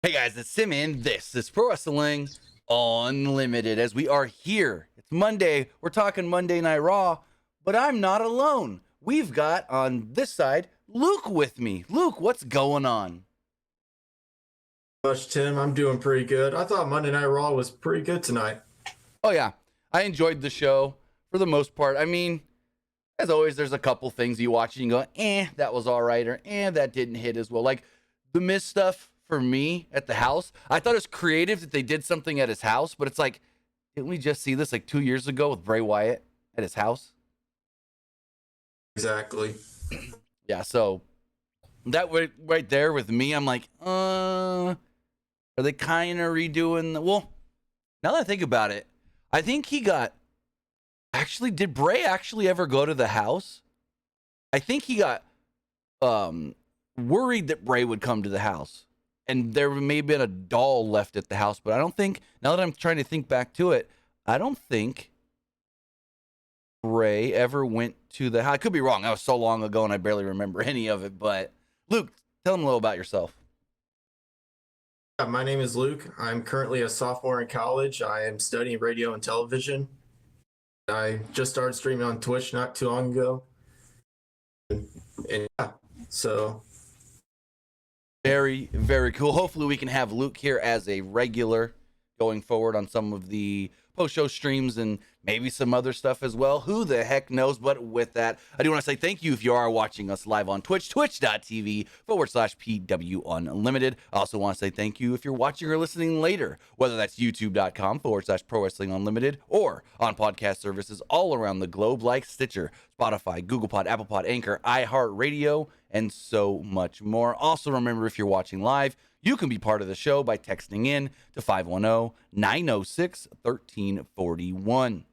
Hey guys, it's Sim and this is Pro Wrestling Unlimited as we are here. It's Monday. We're talking Monday Night Raw, but I'm not alone. We've got on this side Luke with me. Luke, what's going on? Much, Tim. I'm doing pretty good. I thought Monday Night Raw was pretty good tonight. Oh yeah, I enjoyed the show for the most part. I mean, as always, there's a couple things you watch and you go, that was all right, or that didn't hit as well. Like the Miz stuff for me at the house, I thought it was creative that they did something at his house, but it's like, didn't we just see this like 2 years ago with Bray Wyatt at his house? Exactly. Yeah, so that right there with me, I'm like, are they kind of redoing the, well, now that I think about it, I think he got, actually, did Bray actually ever go to the house? I think he got worried that Bray would come to the house. And there may have been a doll left at the house, but I don't think, now that I'm trying to think back to it, I don't think Bray ever went to the house. I could be wrong. That was so long ago and I barely remember any of it. But Luke, tell them a little about yourself. My name is Luke. I'm currently a sophomore in college. I am studying radio and television. I just started streaming on Twitch not too long ago. And yeah, so. Very, very cool. Hopefully we can have Luke here as a regular going forward on some of the post-show streams and maybe some other stuff as well. Who the heck knows? But with that, I do want to say thank you if you are watching us live on Twitch, twitch.tv/PW Unlimited. I also want to say thank you if you're watching or listening later, whether that's youtube.com/Pro Wrestling Unlimited or on podcast services all around the globe like Stitcher, Spotify, Google Pod, Apple Pod, Anchor, iHeartRadio, and so much more. Also, remember, if you're watching live, you can be part of the show by texting in to 510-906-1341.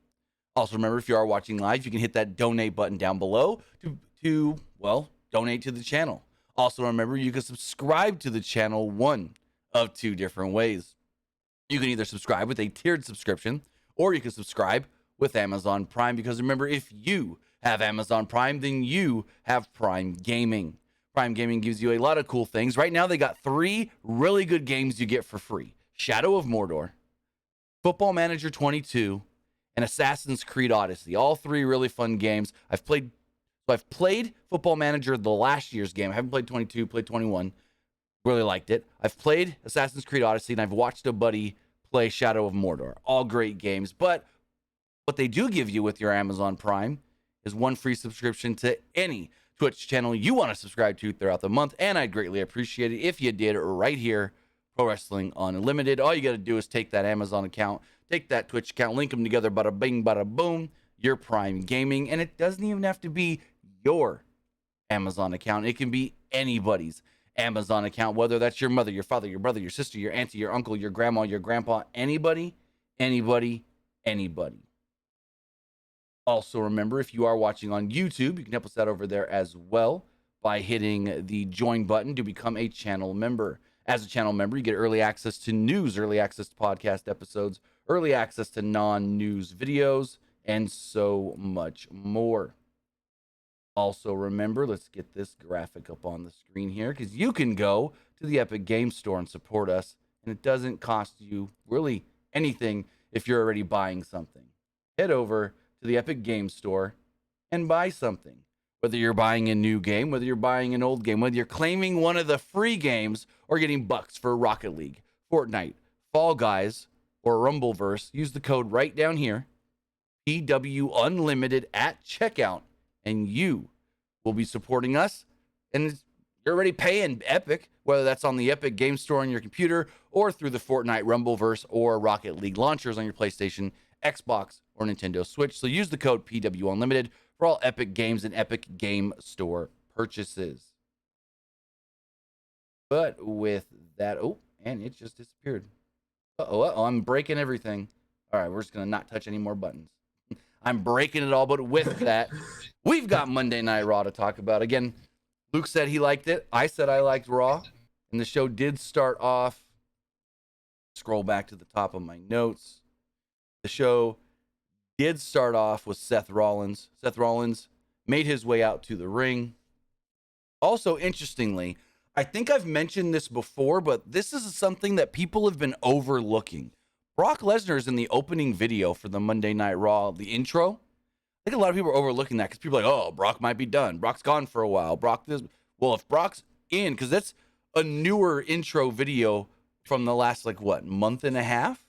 Also, remember, if you are watching live, you can hit that donate button down below to donate to the channel. Also, remember, you can subscribe to the channel one of two different ways. You can either subscribe with a tiered subscription, or you can subscribe with Amazon Prime, because remember, if you have Amazon Prime, then you have Prime Gaming. Prime Gaming gives you a lot of cool things. Right now, they got 3 really good games you get for free. Shadow of Mordor, Football Manager 22, and Assassin's Creed Odyssey. All 3 really fun games. I've played Football Manager, the last year's game. I haven't played 22, played 21. Really liked it. I've played Assassin's Creed Odyssey, and I've watched a buddy play Shadow of Mordor. All great games. But what they do give you with your Amazon Prime is 1 free subscription to any Twitch channel you want to subscribe to throughout the month, and I'd greatly appreciate it if you did right here, Pro Wrestling Unlimited. All you got to do is take that Amazon account, take that Twitch account, link them together, bada bing, bada boom, your Prime Gaming, and it doesn't even have to be your Amazon account. It can be anybody's Amazon account, whether that's your mother, your father, your brother, your sister, your auntie, your uncle, your grandma, your grandpa, anybody. Also, remember, if you are watching on YouTube, you can help us out over there as well by hitting the join button to become a channel member. As a channel member, you get early access to news, early access to podcast episodes, early access to non-news videos, and so much more. Also, remember, let's get this graphic up on the screen here, because you can go to the Epic Game Store and support us, and it doesn't cost you really anything if you're already buying something. Head over to the Epic Game Store and buy something. Whether you're buying a new game, whether you're buying an old game, whether you're claiming one of the free games or getting bucks for Rocket League, Fortnite, Fall Guys, or Rumbleverse, use the code right down here, PW Unlimited at checkout, and you will be supporting us. And you're already paying Epic, whether that's on the Epic Game Store on your computer or through the Fortnite, Rumbleverse, or Rocket League launchers on your PlayStation, Xbox, or Nintendo Switch. So use the code PW Unlimited for all Epic Games and Epic Game Store purchases. But with that, and it just disappeared. I'm breaking everything. All right, we're just going to not touch any more buttons. I'm breaking it all, but with that, we've got Monday Night Raw to talk about. Again, Luke said he liked it. I said I liked Raw. And the show did start off. Scroll back to the top of my notes. The show did start off with Seth Rollins. Seth Rollins made his way out to the ring. Also, interestingly, I think I've mentioned this before, but this is something that people have been overlooking. Brock Lesnar is in the opening video for the Monday Night Raw, the intro. I think a lot of people are overlooking that because people are like, oh, Brock might be done. Brock's gone for a while. Brock this. Well, if Brock's in, because that's a newer intro video from the last, like, what, month and a half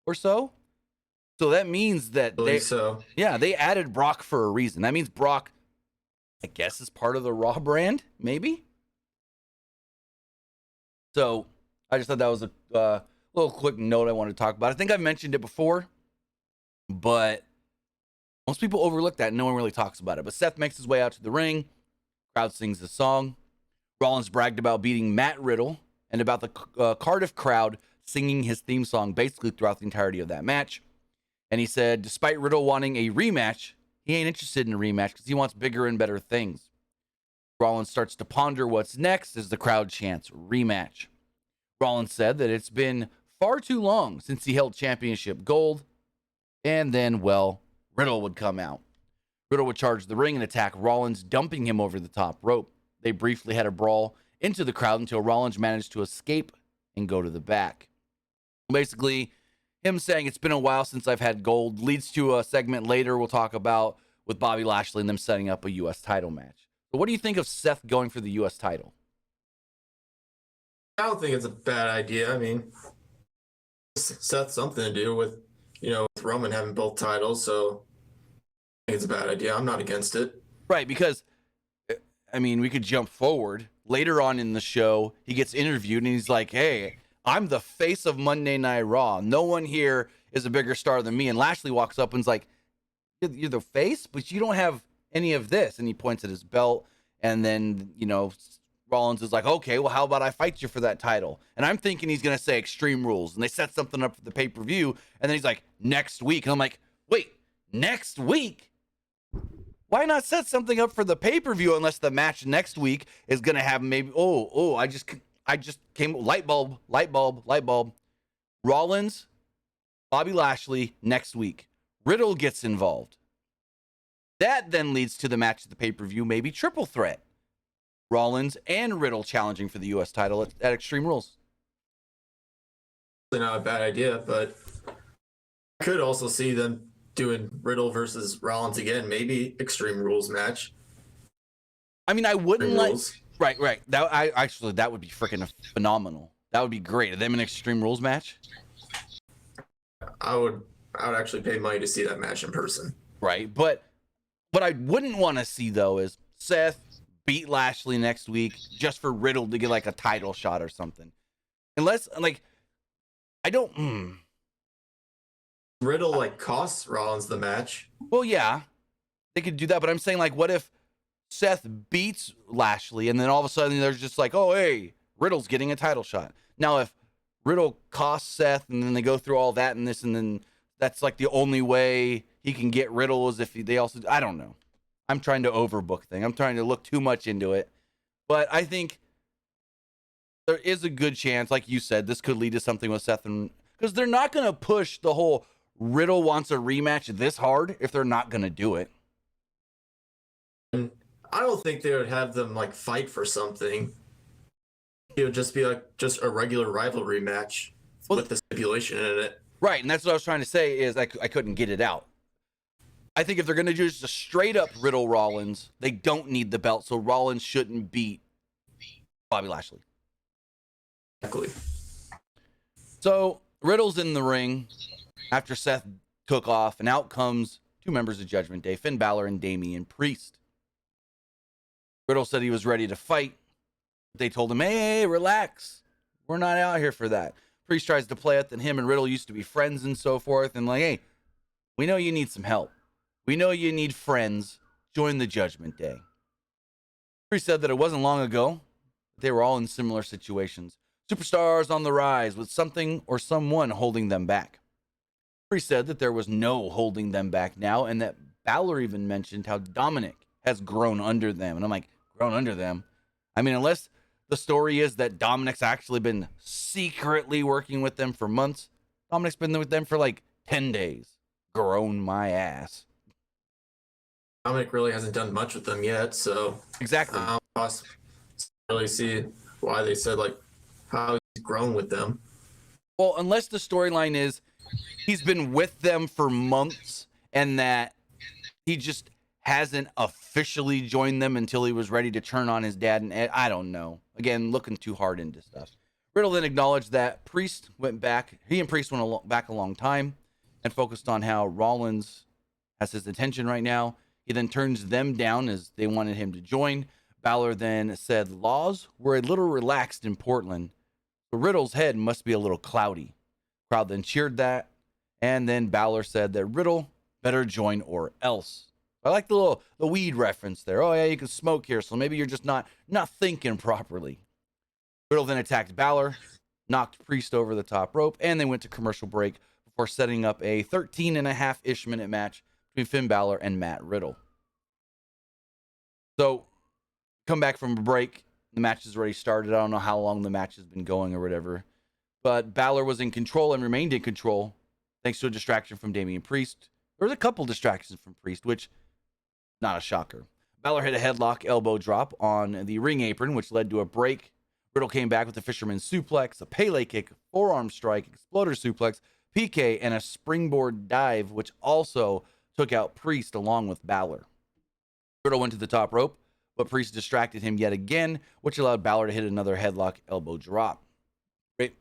or so? So that means that they added Brock for a reason. That means Brock, I guess, is part of the Raw brand, maybe? So I just thought that was a little quick note I wanted to talk about. I think I've mentioned it before, but most people overlook that and no one really talks about it. But Seth makes his way out to the ring. Crowd sings the song. Rollins bragged about beating Matt Riddle and about the Cardiff crowd singing his theme song basically throughout the entirety of that match. And he said, despite Riddle wanting a rematch, he ain't interested in a rematch because he wants bigger and better things. Rollins starts to ponder what's next as the crowd chants rematch. Rollins said that it's been far too long since he held championship gold. And then, well, Riddle would come out. Riddle would charge the ring and attack Rollins, dumping him over the top rope. They briefly had a brawl into the crowd until Rollins managed to escape and go to the back. Basically, him saying it's been a while since I've had gold leads to a segment later we'll talk about with Bobby Lashley and them setting up a U.S. title match. But what do you think of Seth going for the U.S. title? I don't think it's a bad idea. I mean, Seth's something to do with, with Roman having both titles, so I think it's a bad idea. I'm not against it. Right, because, I mean, we could jump forward. Later on in the show, he gets interviewed and he's like, hey, I'm the face of Monday Night Raw. No one here is a bigger star than me. And Lashley walks up and is like, you're the face, but you don't have any of this. And he points at his belt. And then, Rollins is like, okay, well, how about I fight you for that title? And I'm thinking he's going to say Extreme Rules. And they set something up for the pay-per-view. And then he's like, next week. And I'm like, wait, next week? Why not set something up for the pay-per-view unless the match next week is going to have maybe, I just came, light bulb. Rollins, Bobby Lashley next week. Riddle gets involved. That then leads to the match at the pay-per-view, maybe triple threat. Rollins and Riddle challenging for the U.S. title at Extreme Rules. Not a bad idea, but I could also see them doing Riddle versus Rollins again, maybe Extreme Rules match. I mean, I wouldn't like... Rules. Right. That would be freaking phenomenal. That would be great. Them an Extreme Rules match. I would actually pay money to see that match in person. Right, but what I wouldn't want to see though is Seth beat Lashley next week just for Riddle to get like a title shot or something. Unless I don't. Riddle costs Rollins the match. Well, yeah, they could do that, but I'm saying what if Seth beats Lashley and then all of a sudden there's just oh, hey, Riddle's getting a title shot. Now, if Riddle costs Seth and then they go through all that and this and then that's the only way he can get Riddle is if they also, I don't know. I'm trying to overbook thing. I'm trying to look too much into it. But I think there is a good chance, like you said, this could lead to something with Seth and because they're not going to push the whole Riddle wants a rematch this hard if they're not going to do it. I don't think they would have them fight for something. It would just be just a regular rivalry match with the stipulation in it. Right, and that's what I was trying to say is I couldn't get it out. I think if they're going to do just a straight up Riddle Rollins, they don't need the belt, so Rollins shouldn't beat Bobby Lashley. Exactly. So Riddle's in the ring after Seth took off, and out comes two members of Judgment Day, Finn Balor and Damian Priest. Riddle said he was ready to fight. They told him, hey, relax. We're not out here for that. Priest tries to play it that him and Riddle used to be friends and so forth. And hey, we know you need some help. We know you need friends. Join the Judgment Day. Priest said that it wasn't long ago. They were all in similar situations. Superstars on the rise with something or someone holding them back. Priest said that there was no holding them back now. And that Balor even mentioned how Dominic has grown under them. And I'm like, grown under them? I mean, unless the story is that Dominic's actually been secretly working with them for months. Dominic's been with them for 10 days. Grown my ass. Dominic really hasn't done much with them yet, so exactly. I don't really see why they said like how he's grown with them. Well, unless the storyline is he's been with them for months and that he just hasn't officially joined them until he was ready to turn on his dad and Ed. I don't know. Again, looking too hard into stuff. Riddle then acknowledged that Priest went back. He and Priest went back a long time and focused on how Rollins has his attention right now. He then turns them down as they wanted him to join. Balor then said laws were a little relaxed in Portland. So Riddle's head must be a little cloudy. Crowd then cheered that. And then Balor said that Riddle better join or else. I like the weed reference there. Oh, yeah, you can smoke here, so maybe you're just not thinking properly. Riddle then attacked Balor, knocked Priest over the top rope, and they went to commercial break before setting up a 13.5-ish minute match between Finn Balor and Matt Riddle. So, come back from a break. The match has already started. I don't know how long the match has been going or whatever. But Balor was in control and remained in control thanks to a distraction from Damian Priest. There was a couple distractions from Priest, which, not a shocker. Balor hit a headlock elbow drop on the ring apron, which led to a break. Riddle came back with a fisherman suplex, a Pele kick, forearm strike, exploder suplex, PK, and a springboard dive, which also took out Priest along with Balor. Riddle went to the top rope, but Priest distracted him yet again, which allowed Balor to hit another headlock elbow drop. Rey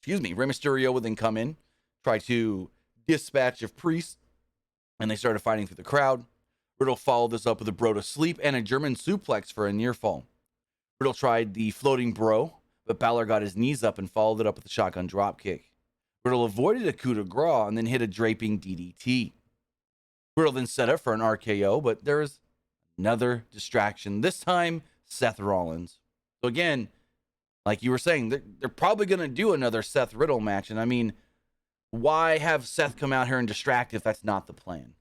Mysterio would then come in, try to dispatch of Priest, and they started fighting through the crowd. Riddle followed this up with a bro to sleep and a German suplex for a near fall. Riddle tried the floating bro, but Balor got his knees up and followed it up with a shotgun dropkick. Riddle avoided a coup de grace and then hit a draping DDT. Riddle then set up for an RKO, but there was another distraction. This time, Seth Rollins. So again, like you were saying, they're probably going to do another Seth Riddle match. And I mean, why have Seth come out here and distract if that's not the plan?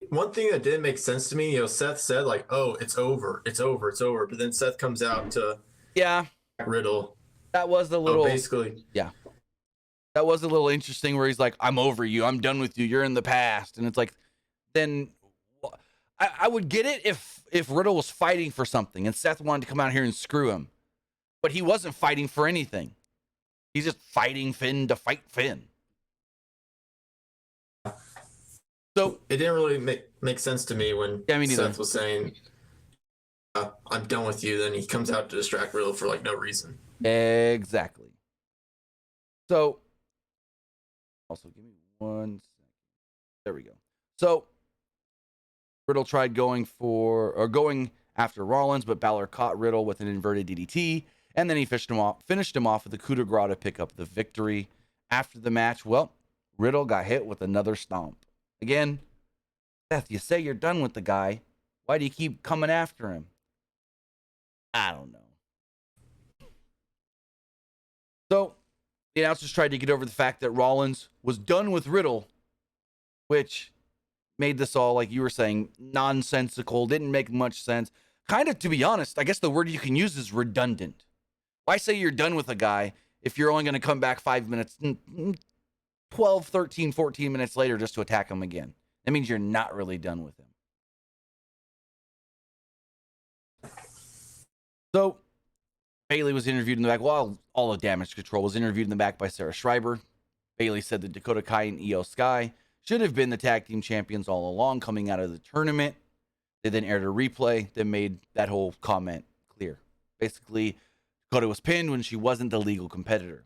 One thing that didn't make sense to me, Seth said like, "Oh, it's over, it's over, it's over," but then Seth comes out to Riddle. That was a little basically. Yeah, that was a little interesting where he's like, "I'm over you, I'm done with you, you're in the past," and it's like, then I would get it if Riddle was fighting for something and Seth wanted to come out here and screw him, but he wasn't fighting for anything. He's just fighting Finn to fight Finn. So it didn't really make sense to me when Seth was saying, "I'm done with you." Then he comes out to distract Riddle for like no reason. Exactly. So, also give me 1 second. There we go. So Riddle tried going after Rollins, but Balor caught Riddle with an inverted DDT, and then he finished him off with a coup de grace to pick up the victory. After the match, Riddle got hit with another stomp. Again, Seth, you say you're done with the guy. Why do you keep coming after him? I don't know. So, the announcers tried to get over the fact that Rollins was done with Riddle, which made this all, like you were saying, nonsensical, didn't make much sense. Kind of, to be honest, I guess the word you can use is redundant. Why say you're done with a guy if you're only going to come back 5 minutes, 12, 13, 14 minutes later just to attack him again? That means you're not really done with him. So, Bayley was interviewed in the back. Well, all of Damage Control was interviewed in the back by Sarah Schreiber. Bayley said that Dakota Kai and Io Sky should have been the tag team champions all along coming out of the tournament. They then aired a replay that made that whole comment clear. Basically, Dakota was pinned when she wasn't the legal competitor.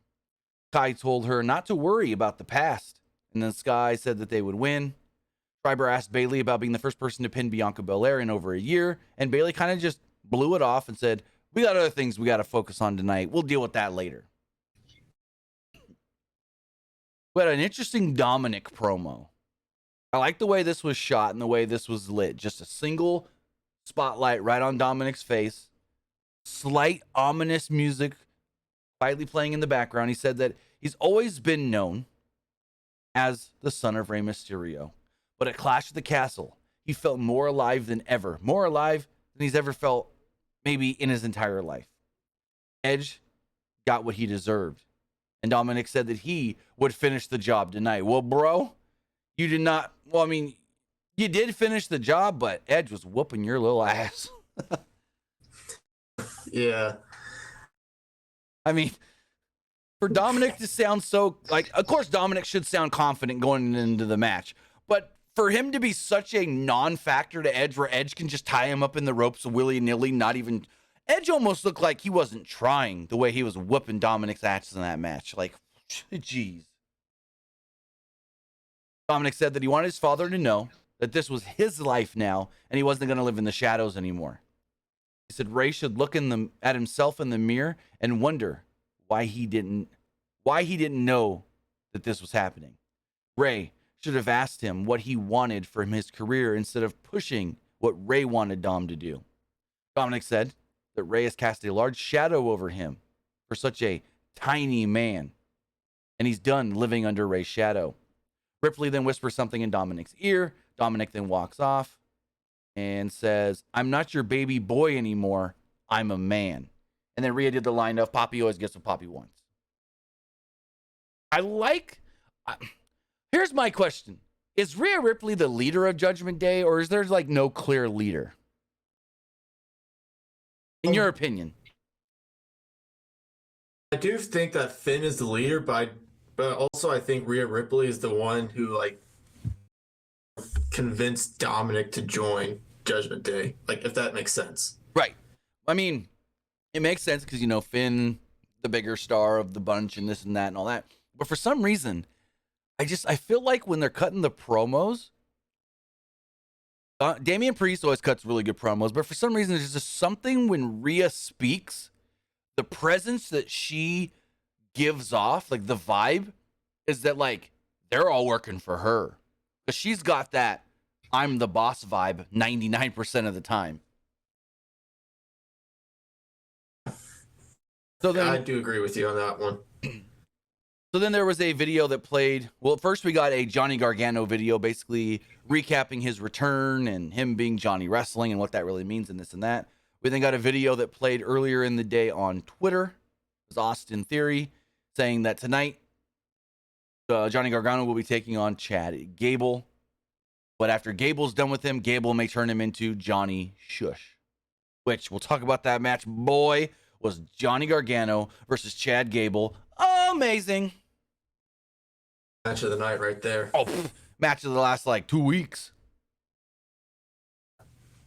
Kai told her not to worry about the past, and then Sky said that they would win. Schreiber asked Bayley about being the first person to pin Bianca Belair in over a year, and Bayley kind of just blew it off and said, "We got other things we got to focus on tonight. We'll deal with that later." We had an interesting Dominic promo. I like the way this was shot and the way this was lit. Just a single spotlight right on Dominic's face. Slight ominous music quietly playing in the background. He said that he's always been known as the son of Rey Mysterio. But at Clash of the Castle, he felt more alive than ever. More alive than he's ever felt maybe in his entire life. Edge got what he deserved. And Dominic said that he would finish the job tonight. Well, bro, you did not. Well, I mean, you did finish the job, but Edge was whooping your little ass. Yeah. I mean, for Dominic to sound so, like, of course, Dominic should sound confident going into the match. But for him to be such a non-factor to Edge, where Edge can just tie him up in the ropes willy-nilly, not even... Edge almost looked like he wasn't trying the way he was whooping Dominic's ass in that match. Like, jeez. Dominic said that he wanted his father to know that this was his life now, and he wasn't going to live in the shadows anymore. He said Ray should look at himself in the mirror and wonder why he didn't know that this was happening. Ray should have asked him what he wanted from his career instead of pushing what Ray wanted Dom to do. Dominic said that Ray has cast a large shadow over him for such a tiny man, and he's done living under Ray's shadow. Ripley then whispers something in Dominic's ear. Dominic then walks off and says, "I'm not your baby boy anymore. I'm a man." And then Rhea did the line of, "Poppy always gets what Poppy wants." Here's my question. Is Rhea Ripley the leader of Judgment Day, or is there like no clear leader? In your opinion? I do think that Finn is the leader, but also I think Rhea Ripley is the one who like convinced Dominic to join Judgment Day. Like, if that makes sense. Right. I mean, it makes sense because, you know, Finn, the bigger star of the bunch and this and that and all that. But for some reason, I feel like when they're cutting the promos, Damian Priest always cuts really good promos, but for some reason, there's just something when Rhea speaks, the presence that she gives off, like the vibe, is that like they're all working for her. Because she's got that I'm the boss vibe 99% of the time. So then, I do agree with you on that one. So then there was a video that played. Well, first we got a Johnny Gargano video basically recapping his return and him being Johnny Wrestling and what that really means and this and that. We then got a video that played earlier in the day on Twitter. It was Owens and Theory saying that tonight Johnny Gargano will be taking on Chad Gable. But after Gable's done with him, Gable may turn him into Johnny Shush. Which we'll talk about that match. Boy, was Johnny Gargano versus Chad Gable amazing. Match of the night right there. Oh, match of the last like 2 weeks.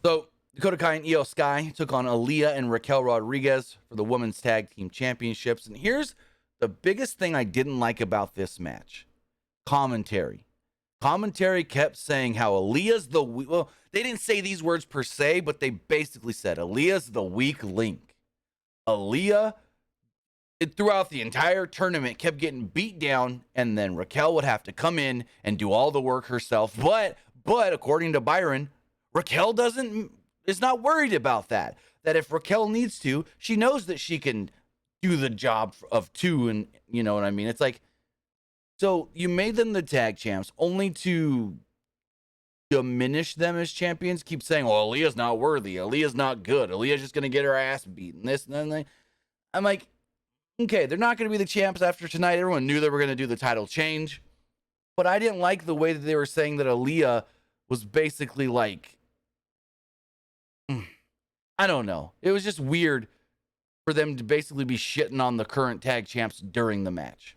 So Dakota Kai and Io Sky took on Aaliyah and Raquel Rodriguez for the Women's Tag Team Championships. And here's the biggest thing I didn't like about this match. Commentary kept saying how Aaliyah's well, they didn't say these words per se, but they basically said Aaliyah's the weak link. Aaliyah, throughout the entire tournament, kept getting beat down, and then Raquel would have to come in and do all the work herself. But according to Byron, Raquel is not worried about that. That if Raquel needs to, she knows that she can do the job of two, and you know what I mean? It's like, so you made them the tag champs only to diminish them as champions? Keep saying, well, Aaliyah's not worthy. Aaliyah's not good. Aaliyah's just going to get her ass beaten. This and that. I'm like, okay, they're not going to be the champs after tonight. Everyone knew they were going to do the title change. But I didn't like the way that they were saying that Aaliyah was basically like, I don't know. It was just weird for them to basically be shitting on the current tag champs during the match.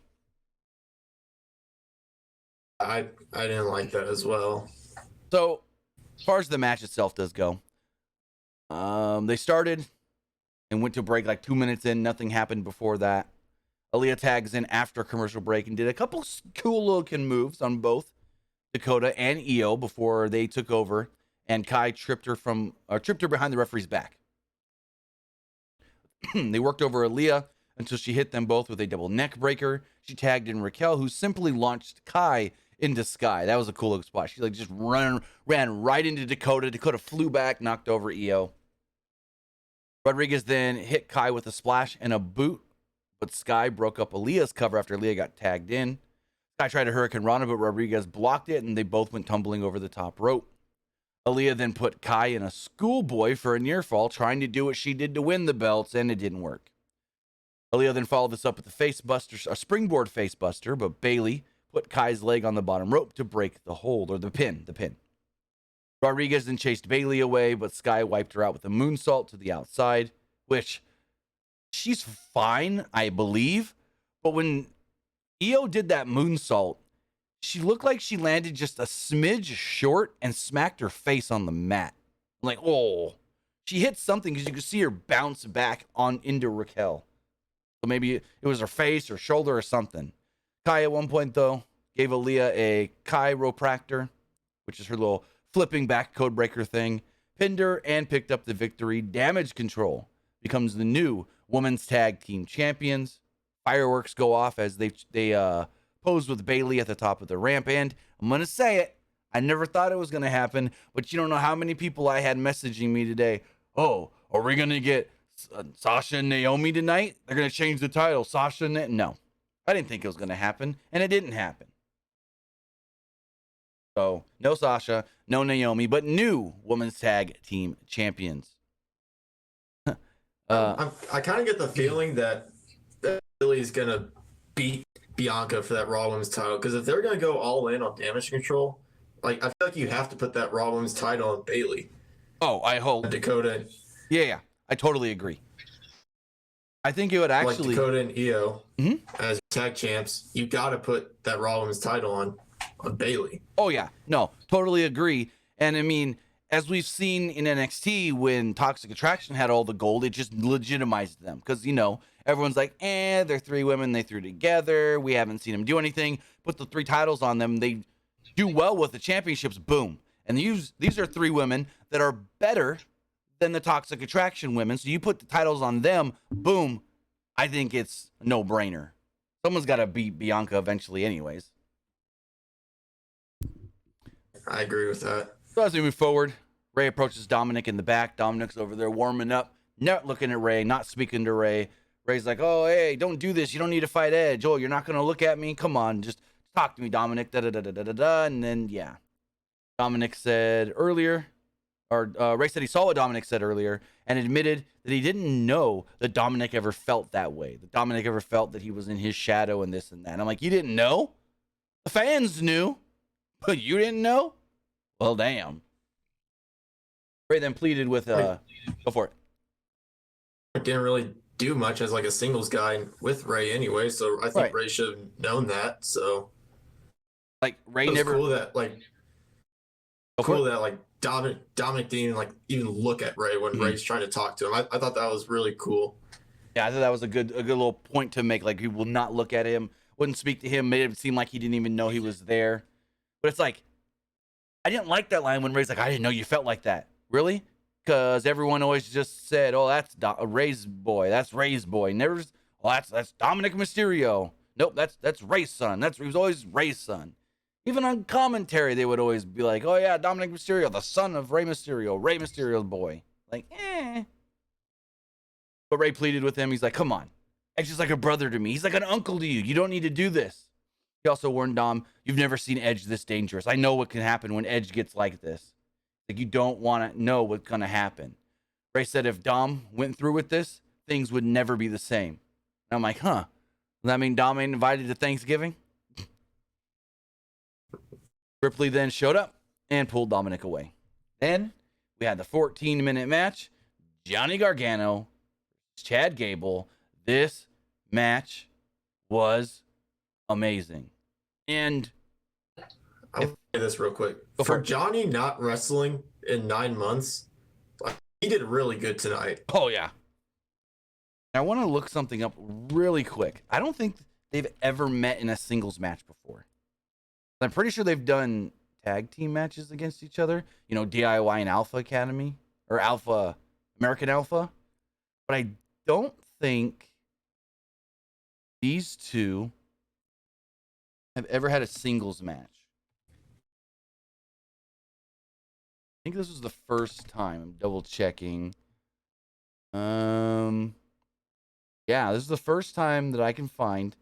I didn't like that as well. So, as far as the match itself does go, they started and went to break like 2 minutes in. Nothing happened before that. Aaliyah tags in after a commercial break and did a couple cool looking moves on both Dakota and Io before they took over, and Kai tripped her behind the referee's back. They worked over Aaliyah until she hit them both with a double neck breaker. She tagged in Raquel, who simply launched Kai into Sky. That was a cool looking spot. She like just ran right into Dakota. Dakota flew back, knocked over Io. Rodriguez then hit Kai with a splash and a boot, but Sky broke up Aaliyah's cover after Aaliyah got tagged in. Sky tried a Hurricane Rana, but Rodriguez blocked it, and they both went tumbling over the top rope. Aaliyah then put Kai in a schoolboy for a near fall, trying to do what she did to win the belts, and it didn't work. Aaliyah then followed this up with a springboard facebuster, but Bayley put Kai's leg on the bottom rope to break the hold, or the pin. Rodriguez then chased Bayley away, but Sky wiped her out with a moonsault to the outside, which she's fine, I believe. But when Io did that moonsault, she looked like she landed just a smidge short and smacked her face on the mat. Like, oh, she hit something because you could see her bounce back on into Raquel. So maybe it was her face or shoulder or something. Kai at one point, though, gave Aaliyah a chiropractor, which is her little flipping back code breaker thing, pinned her and picked up the victory. Damage Control becomes the new women's tag team champions. Fireworks go off as they pose with Bayley at the top of the ramp. And I'm going to say it, I never thought it was going to happen, but you don't know how many people I had messaging me today. Oh, are we going to get Sasha and Naomi tonight? They're going to change the title. Sasha and no, I didn't think it was going to happen, and it didn't happen. So no Sasha, no Naomi, but new women's tag team champions. I kind of get the feeling that Billy's going to beat Bianca for that Raw Women's title, because if they're going to go all in on Damage Control, like, I feel like you have to put that Raw Women's title on Bayley. Oh, I hope. Dakota. Yeah, I totally agree. I think it would actually... Like Dakota and Io as tag champs, you got to put that Raw Women's title on Bayley. Oh, yeah. No, totally agree. And, I mean, as we've seen in NXT, when Toxic Attraction had all the gold, it just legitimized them. Because, you know, everyone's like, they're three women they threw together. We haven't seen them do anything. Put the 3 titles on them. They do well with the championships. Boom. And these are 3 women that are better than the Toxic Attraction women. So you put the titles on them. Boom. I think it's a no-brainer. Someone's got to beat Bianca eventually anyways. I agree with that. So as we move forward, Ray approaches Dominic in the back. Dominic's over there warming up, not looking at Ray, not speaking to Ray. Ray's like, oh, hey, don't do this. You don't need to fight Edge. Oh, you're not going to look at me? Come on, just talk to me, Dominic. Da-da-da-da-da-da. And then, yeah. Dominic said earlier, or Ray said he saw what Dominic said earlier and admitted that he didn't know that Dominic ever felt that way. That Dominic ever felt that he was in his shadow and this and that. And I'm like, you didn't know? The fans knew, but you didn't know? Well, damn. Ray then pleaded with, go for it. Didn't really do much as like a singles guy with Ray anyway, so I think Ray should have known that. So, like, Ray it was never. Cool that Dominic didn't even look at Ray when Ray's trying to talk to him. I thought that was really cool. Yeah, I thought that was a good little point to make. Like, he will not look at him, wouldn't speak to him, made it seem like he didn't even know he was there. But it's like, I didn't like that line when Ray's like, I didn't know you felt like that. Really? Because everyone always just said, oh, that's Ray's boy. That's Ray's boy. Never, that's Dominic Mysterio. Nope, that's Ray's son. He was always Ray's son. Even on commentary, they would always be like, oh, yeah, Dominic Mysterio, the son of Rey Mysterio, Rey Mysterio's boy. Like, But Ray pleaded with him. He's like, come on. Edge is like a brother to me. He's like an uncle to you. You don't need to do this. He also warned Dom, you've never seen Edge this dangerous. I know what can happen when Edge gets like this. Like, you don't want to know what's going to happen. Ray said if Dom went through with this, things would never be the same. And I'm like, huh? Does that mean Dom ain't invited to Thanksgiving? Ripley then showed up and pulled Dominic away. Then we had the 14-minute match. Johnny Gargano, Chad Gable. This match was amazing. And I'll say this real quick. For Johnny not wrestling in 9 months, he did really good tonight. Oh, yeah. I want to look something up really quick. I don't think they've ever met in a singles match before. I'm pretty sure they've done tag team matches against each other. You know, DIY and Alpha Academy. Or Alpha, American Alpha. But I don't think these two have ever had a singles match. I think this was the first time. I'm double checking. Yeah, this is the first time that I can find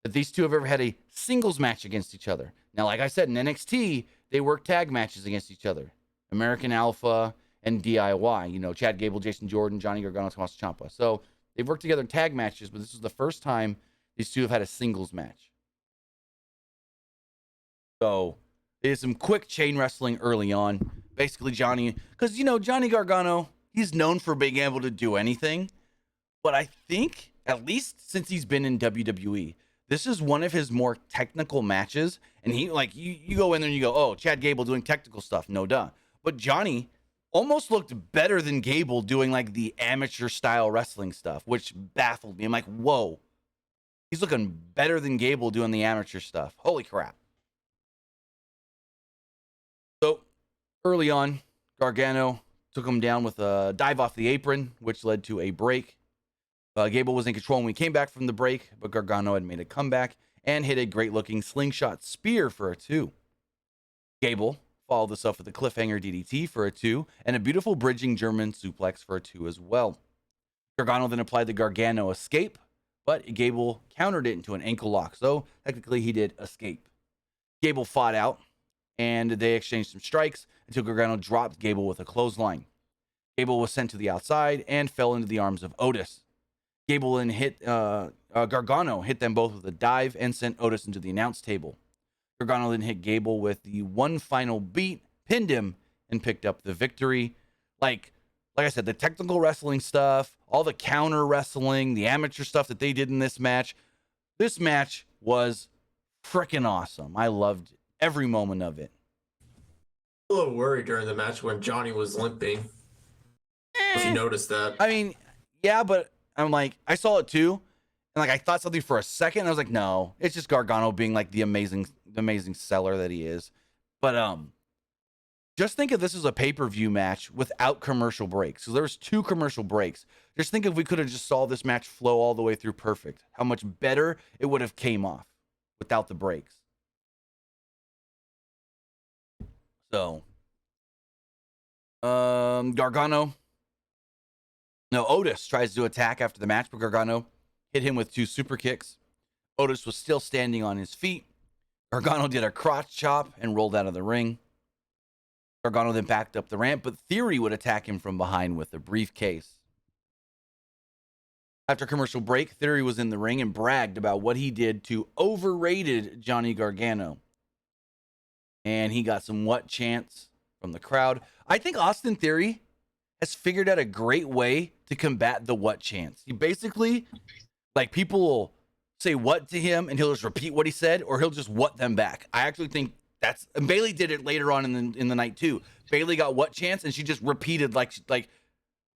that these two have ever had a singles match against each other. Now, like I said, in NXT, they work tag matches against each other. American Alpha and DIY. You know, Chad Gable, Jason Jordan, Johnny Gargano, Tommaso Ciampa. So they've worked together in tag matches, but this is the first time these two have had a singles match. So they did some quick chain wrestling early on. Basically, Johnny, because, you know, Johnny Gargano, he's known for being able to do anything. but I think, at least since he's been in WWE, this is one of his more technical matches. And he, like, you go in there and you go, oh, Chad Gable doing technical stuff. No duh. But Johnny almost looked better than Gable doing, like, the amateur style wrestling stuff, which baffled me. I'm like, whoa. He's looking better than Gable doing the amateur stuff. Holy crap. So, early on, Gargano took him down with a dive off the apron, which led to a break. Gable was in control when we came back from the break, but Gargano had made a comeback and hit a great-looking slingshot spear for a 2. Gable followed this up with a cliffhanger DDT for a 2, and a beautiful bridging German suplex for a 2 as well. Gargano then applied the Gargano escape, but Gable countered it into an ankle lock, so technically he did escape. Gable fought out, and they exchanged some strikes until Gargano dropped Gable with a clothesline. Gable was sent to the outside and fell into the arms of Otis. Gable and Gargano hit them both with a dive and sent Otis into the announce table. Gargano then hit Gable with the one final beat, pinned him, and picked up the victory. Like I said, the technical wrestling stuff, all the counter wrestling, the amateur stuff that they did in this match was freaking awesome. I loved every moment of it. A little worried during the match when Johnny was limping. If you noticed that. I mean, yeah, but I'm like, I saw it too. And like, I thought something for a second. And I was like, no, it's just Gargano being like the amazing seller that he is. But just think of this as a pay-per-view match without commercial breaks. So there's 2 commercial breaks. Just think if we could have just saw this match flow all the way through perfect, how much better it would have came off without the breaks. So, Gargano. No, Otis tries to attack after the match, but Gargano hit him with 2 super kicks. Otis was still standing on his feet. Gargano did a crotch chop and rolled out of the ring. Gargano then backed up the ramp, but Theory would attack him from behind with a briefcase. After commercial break, Theory was in the ring and bragged about what he did to overrated Johnny Gargano. And he got some what chants from the crowd. I think Austin Theory has figured out a great way to combat the what chants. He basically, like, people will say what to him and he'll just repeat what he said, or he'll just what them back. I actually think and Bayley did it later on in the night too. Bayley got what chants and she just repeated, like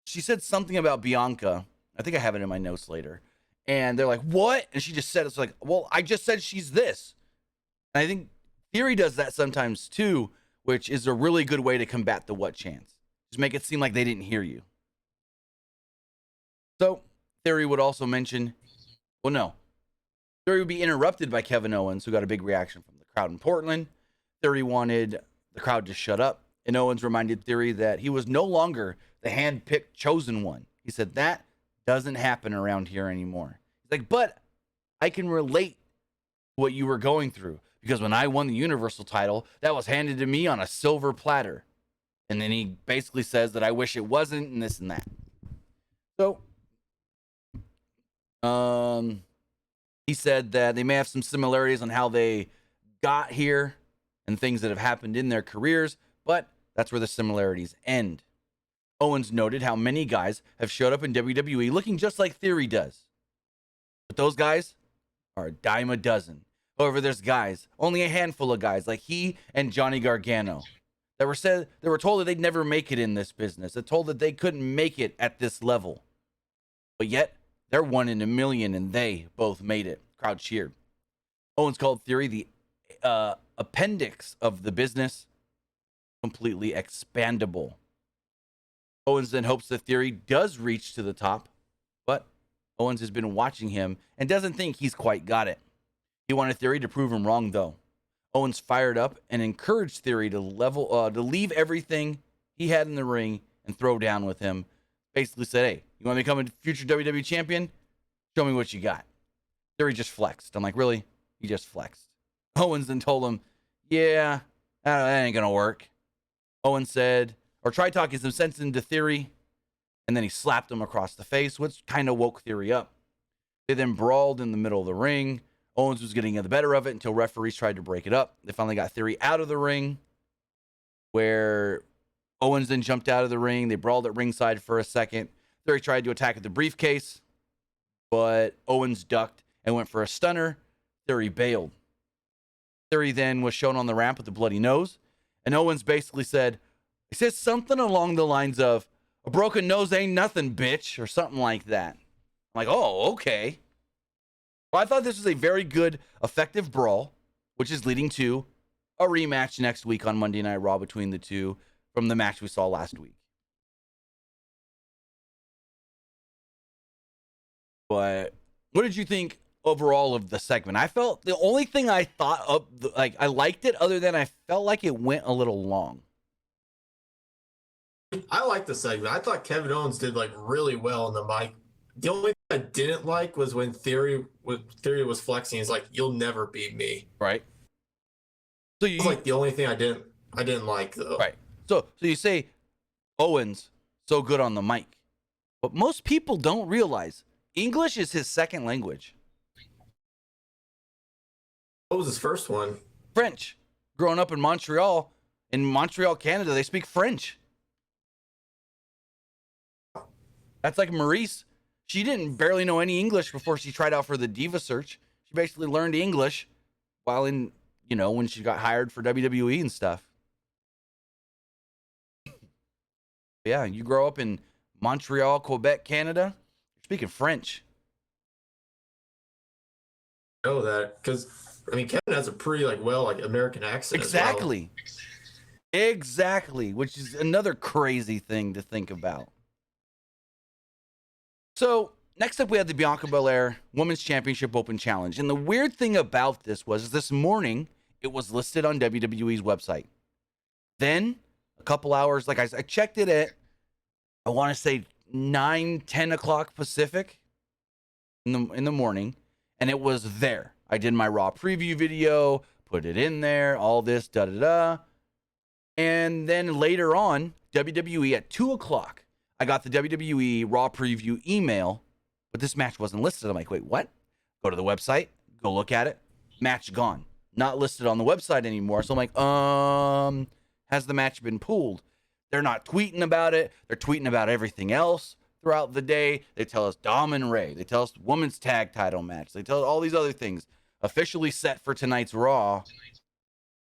she said something about Bianca. I think I have it in my notes later. And they're like, what? And she just said, it's like, well, I just said she's this. And I think Theory does that sometimes too, which is a really good way to combat the what chants. Just make it seem like they didn't hear you. So Theory would also mention, Theory would be interrupted by Kevin Owens, who got a big reaction from the crowd in Portland. Theory wanted the crowd to shut up, and Owens reminded Theory that he was no longer the hand-picked chosen one. He said, that doesn't happen around here anymore. He's like, but I can relate to what you were going through, because when I won the Universal title, that was handed to me on a silver platter. And then he basically says that I wish it wasn't, and this and that. So, he said that they may have some similarities on how they got here and things that have happened in their careers, but that's where the similarities end. Owens noted how many guys have showed up in WWE looking just like Theory does. But those guys are a dime a dozen. However, there's guys, only a handful of guys, like he and Johnny Gargano, that were told that they'd never make it in this business. They're told that they couldn't make it at this level. But yet, they're 1 in a million, and they both made it. Crowd cheered. Owens called Theory the appendix of the business, completely expandable. Owens then hopes that Theory does reach to the top, but Owens has been watching him and doesn't think he's quite got it. He wanted Theory to prove him wrong, though. Owens fired up and encouraged Theory to leave everything he had in the ring and throw down with him. Basically said, hey, you want to become a future WWE champion? Show me what you got. Theory just flexed. I'm like, really? He just flexed. Owens then told him, yeah, that ain't going to work. Owens said, or tried talking some sense into Theory, and then he slapped him across the face, which kind of woke Theory up. They then brawled in the middle of the ring. Owens was getting the better of it until referees tried to break it up. They finally got Theory out of the ring, where Owens then jumped out of the ring. They brawled at ringside for a second. Theory tried to attack at the briefcase, but Owens ducked and went for a stunner. Theory bailed. Theory then was shown on the ramp with a bloody nose, and Owens basically said something along the lines of, "A broken nose ain't nothing, bitch," or something like that. I'm like, oh, okay. Well, I thought this was a very good, effective brawl, which is leading to a rematch next week on Monday Night Raw between the two from the match we saw last week. But what did you think overall of the segment? I felt the only thing I thought of, like, I liked it, other than I felt like it went a little long. I like the segment. I thought Kevin Owens did like really well on the mic. The only thing I didn't like was when Theory was flexing. He's like, "You'll never beat me." Right. So you That's like the only thing I didn't like though. Right. So you say Owens so good on the mic, but most people don't realize English is his second language. What was his first one? French. Growing up in Montreal, Canada, they speak French. That's like Maurice. She didn't barely know any English before she tried out for the Diva Search. She basically learned English while in, when she got hired for WWE and stuff. Yeah, you grow up in Montreal, Quebec, Canada, you're speaking French. I know that because Kevin has a pretty American accent. Exactly. As well. Exactly, which is another crazy thing to think about. So, next up we had the Bianca Belair Women's Championship Open Challenge. And the weird thing about this was this morning, it was listed on WWE's website. Then, a couple hours, I checked it at, I want to say 9, 10 o'clock Pacific in the morning, and it was there. I did my Raw preview video, put it in there, all this, da-da-da. And then later on, WWE at 2 o'clock, I got the WWE Raw preview email, but this match wasn't listed. I'm like, wait, what? Go to the website, go look at it. Match gone. Not listed on the website anymore. So I'm like, has the match been pulled? They're not tweeting about it. They're tweeting about everything else throughout the day. They tell us Dom and Ray. They tell us women's tag title match. They tell us all these other things officially set for tonight's Raw.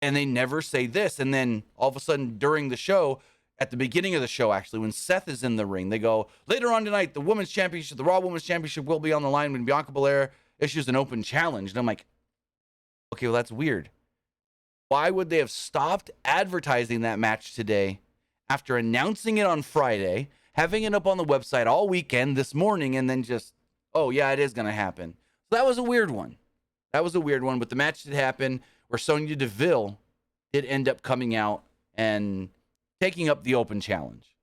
And they never say this. And then all of a sudden during the show, at the beginning of the show, actually, when Seth is in the ring, they go, later on tonight, the Women's Championship, the Raw Women's Championship will be on the line when Bianca Belair issues an open challenge. And I'm like, okay, well, that's weird. Why would they have stopped advertising that match today after announcing it on Friday, having it up on the website all weekend this morning, and then just, oh, yeah, it is going to happen? So that was a weird one. But the match did happen where Sonya Deville did end up coming out and taking up the open challenge,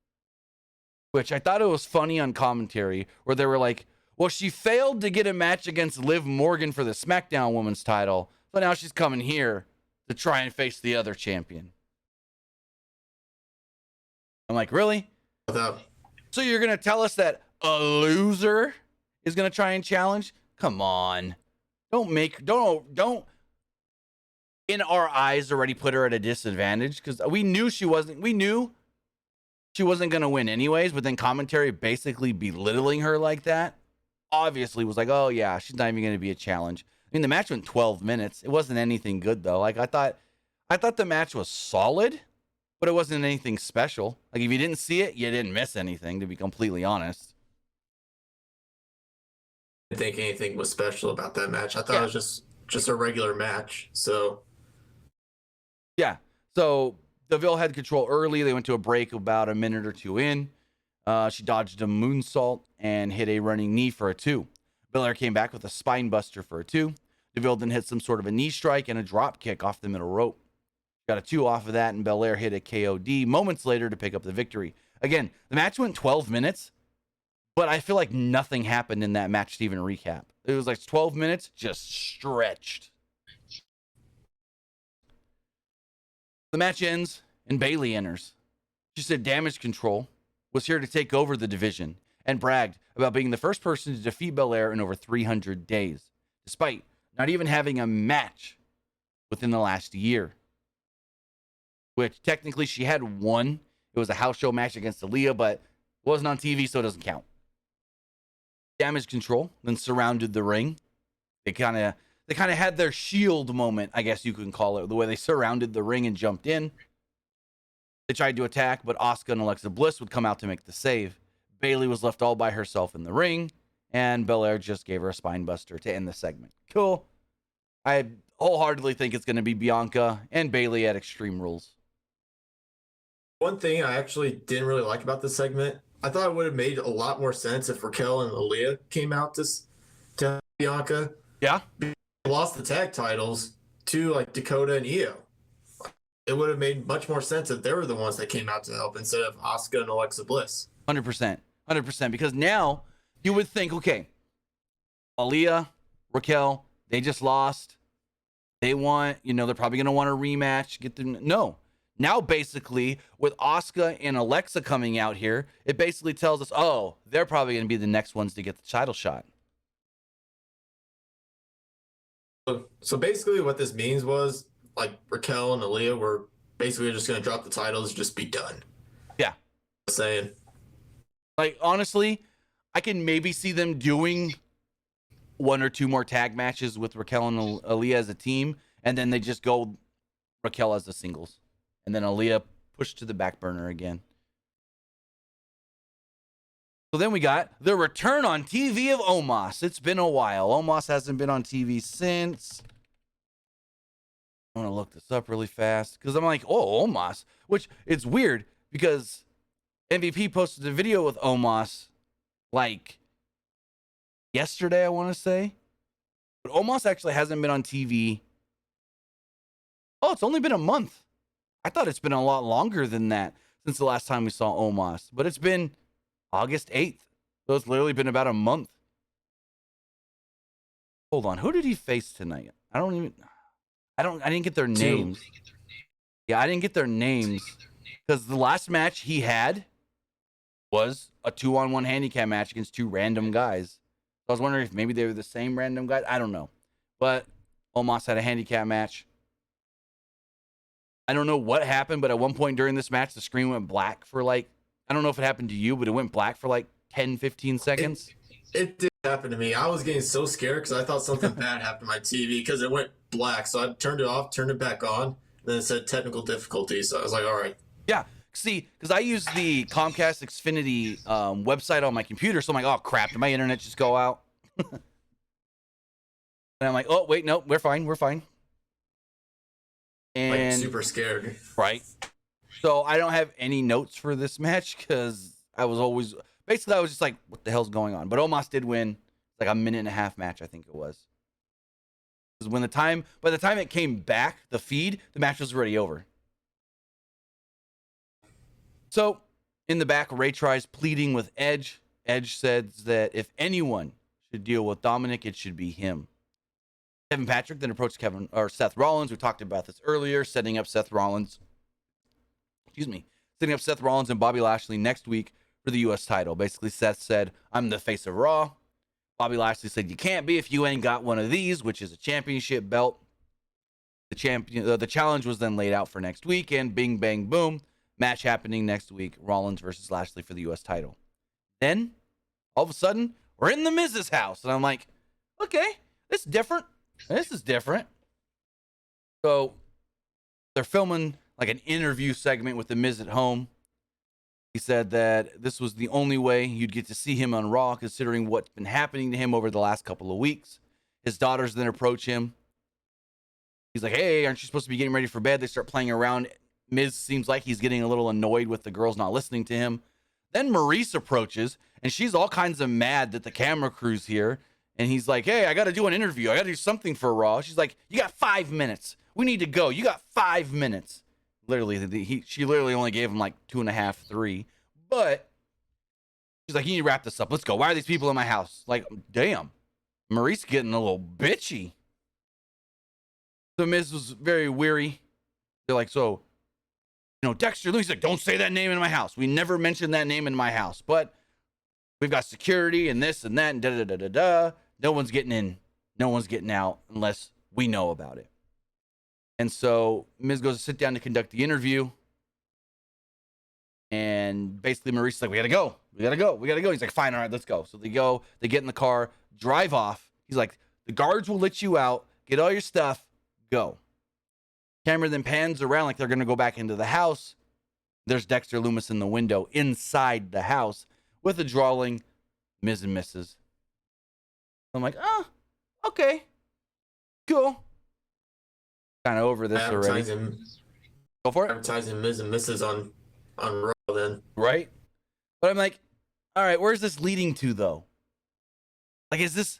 which I thought it was funny on commentary where they were like, well, she failed to get a match against Liv Morgan for the SmackDown Women's title, so now she's coming here to try and face the other champion. I'm like, really? So you're going to tell us that a loser is going to try and challenge? Come on. Don't in our eyes already put her at a disadvantage, because we knew she wasn't going to win anyways, but then commentary basically belittling her like that obviously was like, oh yeah, she's not even going to be a challenge. The match went 12 minutes. It wasn't anything good though. I thought the match was solid, but it wasn't anything special. If you didn't see it, you didn't miss anything, to be completely honest. I didn't think anything was special about that match. I thought it was just a regular match. So yeah. So Deville had control early. They went to a break about a minute or two in. She dodged a moonsault and hit a running knee for a 2. Belair came back with a spine buster for a 2. Deville then hit some sort of a knee strike and a drop kick off the middle rope. Got a 2 off of that, and Belair hit a KOD moments later to pick up the victory. Again, the match went 12 minutes, but I feel like nothing happened in that match to even recap. It was like 12 minutes just stretched. The match ends, and Bayley enters. She said Damage Control was here to take over the division and bragged about being the first person to defeat Belair in over 300 days, despite not even having a match within the last year. Which technically she had one. It was a house show match against Aaliyah, but it wasn't on TV, so it doesn't count. damage control, then surrounded the ring. They kind of had their shield moment, I guess you can call it, the way they surrounded the ring and jumped in. They tried to attack, but Asuka and Alexa Bliss would come out to make the save. Bayley was left all by herself in the ring, and Belair just gave her a spine buster to end the segment. Cool. I wholeheartedly think it's going to be Bianca and Bayley at Extreme Rules. One thing I actually didn't really like about this segment, I thought it would have made a lot more sense if Raquel and Aaliyah came out to Bianca. Yeah. They lost the tag titles to like Dakota and Io. It would have made much more sense if they were the ones that came out to help instead of Asuka and Alexa Bliss. 100%. 100%. Because now you would think, okay, Aaliyah, Raquel, they just lost. They want, they're probably going to want a rematch. No. Now, basically, with Asuka and Alexa coming out here, it basically tells us, oh, they're probably going to be the next ones to get the title shot. So basically what this means was, like, Raquel and Aaliyah were basically just going to drop the titles and just be done. Yeah. Just saying. Like, honestly, I can maybe see them doing one or two more tag matches with Raquel and Aaliyah as a team, and then they just go Raquel as the singles. And then Aaliyah pushed to the back burner again. So then we got the return on TV of Omos. It's been a while. Omos hasn't been on TV since. I want to look this up really fast because I'm like, oh, Omos. Which it's weird because MVP posted a video with Omos like yesterday, I want to say. But Omos actually hasn't been on TV. Oh, it's only been a month. I thought it's been a lot longer than that since the last time we saw Omos. But it's been August 8th. So it's literally been about a month. Hold on. Who did he face tonight? I didn't get their names. Yeah, I didn't get their names. Because the last match he had was a 2-on-1 handicap match against two random guys. So I was wondering if maybe they were the same random guys. I don't know. But Omos had a handicap match. I don't know what happened, but at one point during this match, the screen went black for like, I don't know if it happened to you, but it went black for like 10, 15 seconds. It did happen to me. I was getting so scared because I thought something bad happened to my TV because it went black. So I turned it off, turned it back on, and then it said technical difficulty. So I was like, all right. Yeah. See, because I use the Comcast Xfinity website on my computer. So I'm like, oh, crap. Did my internet just go out? And I'm like, oh, wait, no, we're fine. We're fine. And like super scared. Right. So I don't have any notes for this match because I was just like, what the hell's going on? But Omos did win. It's like a 1.5-minute match, I think it was. Because by the time it came back, the feed, the match was already over. So in the back, Ray tries pleading with Edge. Edge says that if anyone should deal with Dominic, it should be him. Kevin Patrick then approached Seth Rollins. We talked about this earlier, setting up Seth Rollins and Bobby Lashley next week for the U.S. title. Basically, Seth said, I'm the face of Raw. Bobby Lashley said, you can't be if you ain't got one of these, which is a championship belt. The challenge was then laid out for next week, and bing, bang, boom. Match happening next week, Rollins versus Lashley for the U.S. title. Then, all of a sudden, we're in the Miz's house. And I'm like, okay, this is different. So, they're filming like an interview segment with the Miz at home. He said that this was the only way you'd get to see him on Raw, considering what's been happening to him over the last couple of weeks. His daughters then approach him. He's like, hey, aren't you supposed to be getting ready for bed? They start playing around. Miz seems like he's getting a little annoyed with the girls not listening to him. Then Maurice approaches, and she's all kinds of mad that the camera crew's here. And he's like, hey, I got to do an interview. I got to do something for Raw. She's like, you got 5 minutes. We need to go. You got 5 minutes. Literally, she literally only gave him like 2.5, 3. But she's like, you need to wrap this up. Let's go. Why are these people in my house? Like, damn. Maurice getting a little bitchy. So Miz was very weary. They're like, so, Dexter Lumis, like, don't say that name in my house. We never mentioned that name in my house. But we've got security and this and that and da-da-da-da-da. No one's getting in. No one's getting out unless we know about it. And so Miz goes to sit down to conduct the interview. And basically Maurice's like, we gotta go. He's like, fine, all right, let's go. So they go, they get in the car, drive off. He's like, the guards will let you out, get all your stuff, go. Camera then pans around like they're gonna go back into the house. There's Dexter Lumis in the window inside the house with a drawing, Ms. and Mrs. I'm like, oh, okay, cool. Kind of over this already. Go for it. Advertising Ms. and Mrs. on Raw then. Right? But I'm like, all right, where's this leading to though? Like, this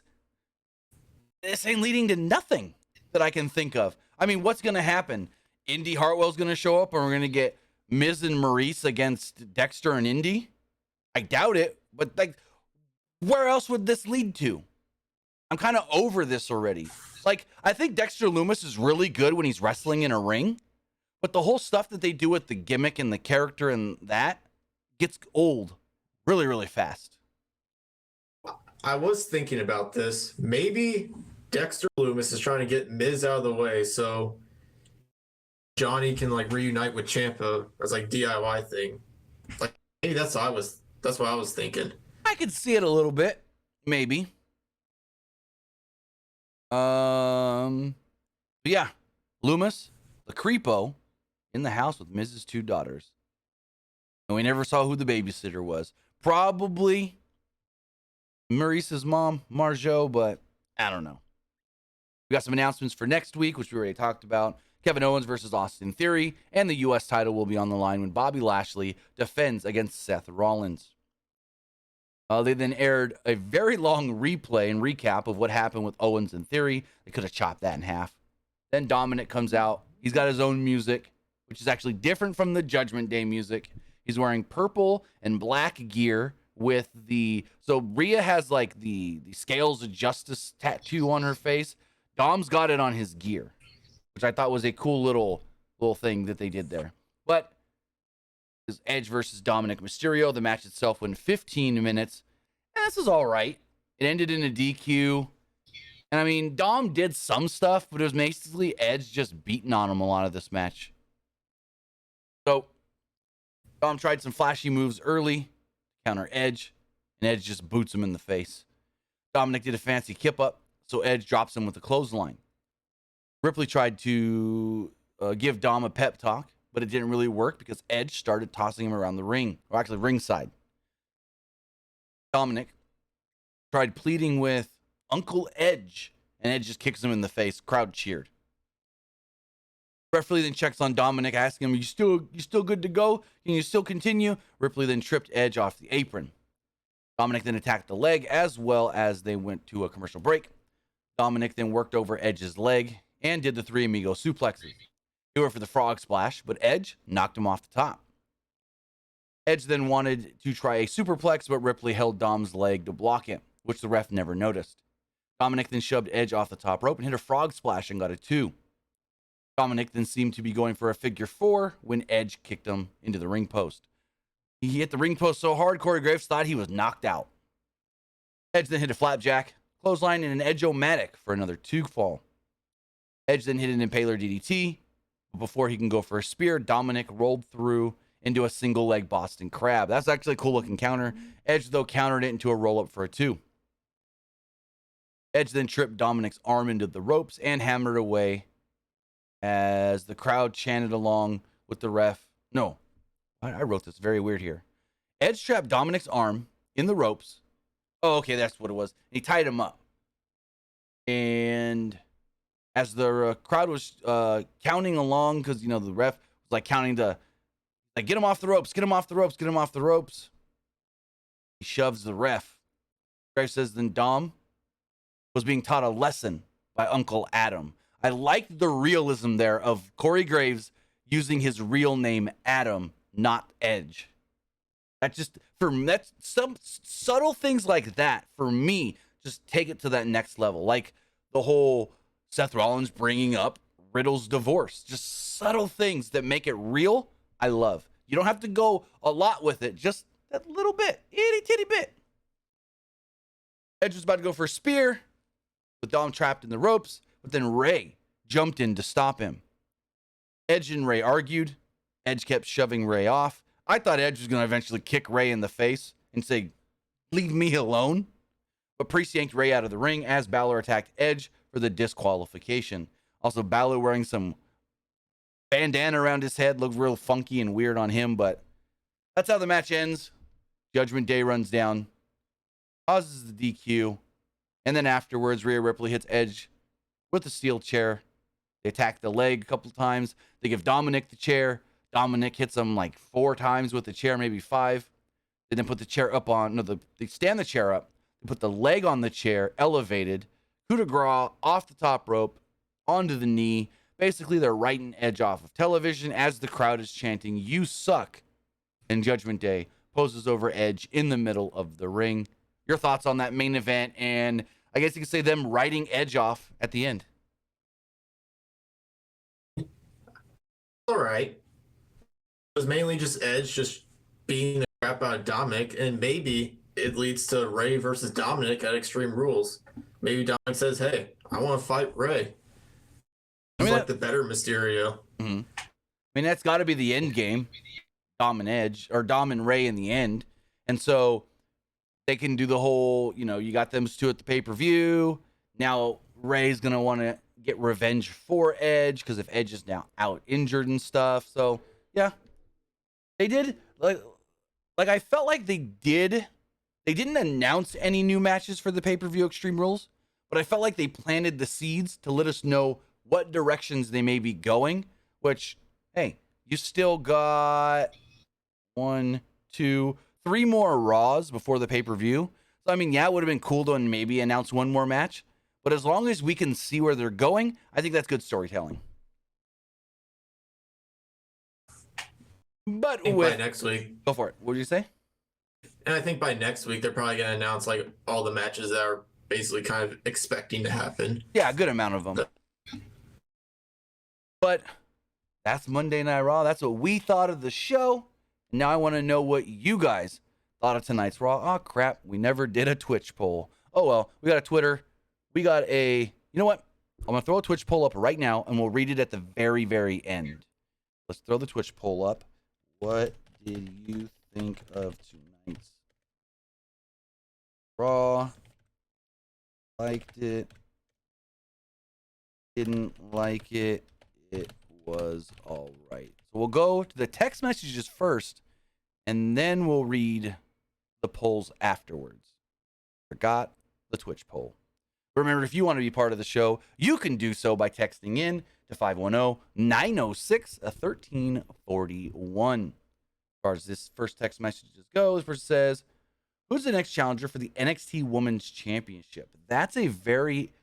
ain't leading to nothing that I can think of. I mean, what's going to happen? Indy Hartwell's going to show up and we're going to get Miz and Maurice against Dexter and Indy? I doubt it, but like, where else would this lead to? I'm kind of over this already. Like, I think Dexter Lumis is really good when he's wrestling in a ring, but the whole stuff that they do with the gimmick and the character and that gets old really, really fast. I was thinking about this. Maybe Dexter Lumis is trying to get Miz out of the way so Johnny can like reunite with Ciampa as like DIY thing. Like maybe that's what I was thinking. I could see it a little bit, maybe. But yeah, Lumis, the creepo, in the house with Miz's 2 daughters. And we never saw who the babysitter was. Probably Maurice's mom, Marjo, but I don't know. We got some announcements for next week, which we already talked about. Kevin Owens versus Austin Theory, and the U.S. title will be on the line when Bobby Lashley defends against Seth Rollins. They then aired a very long replay and recap of what happened with Owens and Theory. They could have chopped that in half. Then Dominic comes out. He's got his own music, which is actually different from the Judgment Day music. He's wearing purple and black gear with so Rhea has like the Scales of Justice tattoo on her face. Dom's got it on his gear, which I thought was a cool little thing that they did there. But is Edge versus Dominic Mysterio. The match itself went 15 minutes. And this is all right. It ended in a DQ. And I mean, Dom did some stuff, but it was basically Edge just beating on him a lot of this match. So Dom tried some flashy moves early to counter Edge, and Edge just boots him in the face. Dominic did a fancy kip up, so Edge drops him with a clothesline. Ripley tried to give Dom a pep talk, but it didn't really work because Edge started tossing him around the ring, or actually ringside. Dominic tried pleading with Uncle Edge, and Edge just kicks him in the face. Crowd cheered. Referee then checks on Dominic, asking him, you still good to go? Can you still continue? Ripley then tripped Edge off the apron. Dominic then attacked the leg as well as they went to a commercial break. Dominic then worked over Edge's leg and did the 3 amigo suplexes. He went for the frog splash, but Edge knocked him off the top. Edge then wanted to try a superplex, but Ripley held Dom's leg to block it, which the ref never noticed. Dominic then shoved Edge off the top rope and hit a frog splash and got a 2. Dominic then seemed to be going for a figure 4 when Edge kicked him into the ring post. He hit the ring post so hard, Corey Graves thought he was knocked out. Edge then hit a flapjack, clothesline, and an Edge-O-Matic for another 2 fall. Edge then hit an Impaler DDT. But before he can go for a spear, Dominic rolled through into a single leg Boston Crab. That's actually a cool looking counter. Edge, though, countered it into a roll up for a 2. Edge then tripped Dominic's arm into the ropes and hammered away as the crowd chanted along with the ref. No, I wrote this very weird here. Edge trapped Dominic's arm in the ropes. Oh, okay, that's what it was. He tied him up. And as the crowd was counting along, because, the ref was like counting get him off the ropes, get him off the ropes, get him off the ropes. He shoves the ref. Ref says then Dom was being taught a lesson by Uncle Adam. I liked the realism there of Corey Graves using his real name, Adam, not Edge. That's some subtle things like that, for me, just take it to that next level. Like the whole Seth Rollins bringing up Riddle's divorce. Just subtle things that make it real, I love. You don't have to go a lot with it, just that little bit, itty titty bit. Edge was about to go for a spear, with Dom trapped in the ropes, but then Ray jumped in to stop him. Edge and Ray argued. Edge kept shoving Ray off I thought Edge was going to eventually kick Ray in the face and say, leave me alone. But Priest yanked Ray out of the ring as Balor attacked Edge for the disqualification. Also, Balor wearing some bandana around his head looked real funky and weird on him, but that's how the match ends. Judgment Day runs down, causes the DQ, and then afterwards, Rhea Ripley hits Edge with a steel chair. They attack the leg a couple times. They give Dominic the chair. Dominic hits him like 4 times with the chair, maybe 5. They then put the chair up on, they stand the chair up. They put the leg on the chair, elevated. Coup de grace off the top rope, onto the knee. Basically, they're writing Edge off of television as the crowd is chanting, "You suck." And Judgment Day poses over Edge in the middle of the ring. Your thoughts on that main event, and I guess you could say them writing Edge off at the end. All right. It was mainly just Edge just beating the crap out of Dominic, and maybe it leads to Ray versus Dominic at Extreme Rules. Maybe Dominic says, hey, I want to fight Ray. He's like the better Mysterio. Mm-hmm. I mean, that's got to be the end game. Dom and Edge, or Dom and Ray in the end. And so they can do the whole, you got them two at the pay-per-view. Now Ray's going to want to get revenge for Edge because if Edge is now out injured and stuff. So, yeah. They did, like I felt like they didn't announce any new matches for the pay-per-view Extreme Rules, but I felt like they planted the seeds to let us know what directions they may be going, which, hey, you still got 1, 2, 3 more Raws before the pay-per-view. So, I mean, yeah, it would have been cool to maybe announce one more match, but as long as we can see where they're going, I think that's good storytelling. But by next week, go for it. What did you say? And I think by next week, they're probably going to announce like all the matches that are basically kind of expecting to happen. Yeah, a good amount of them. But that's Monday Night Raw. That's what we thought of the show. Now I want to know what you guys thought of tonight's Raw. Oh, crap. We never did a Twitch poll. Oh, well. We got a Twitter. We got a... You know what? I'm going to throw a Twitch poll up right now, and we'll read it at the very, very end. Let's throw the Twitch poll up. What did you think of tonight's Raw? Liked it. Didn't like it. It was all right. So we'll go to the text messages first, and then we'll read the polls afterwards. Forgot the Twitch poll. Remember, if you want to be part of the show, you can do so by texting in to 510-906-1341. As far as this first text message goes, it says, who's the next challenger for the NXT Women's Championship? That's a very,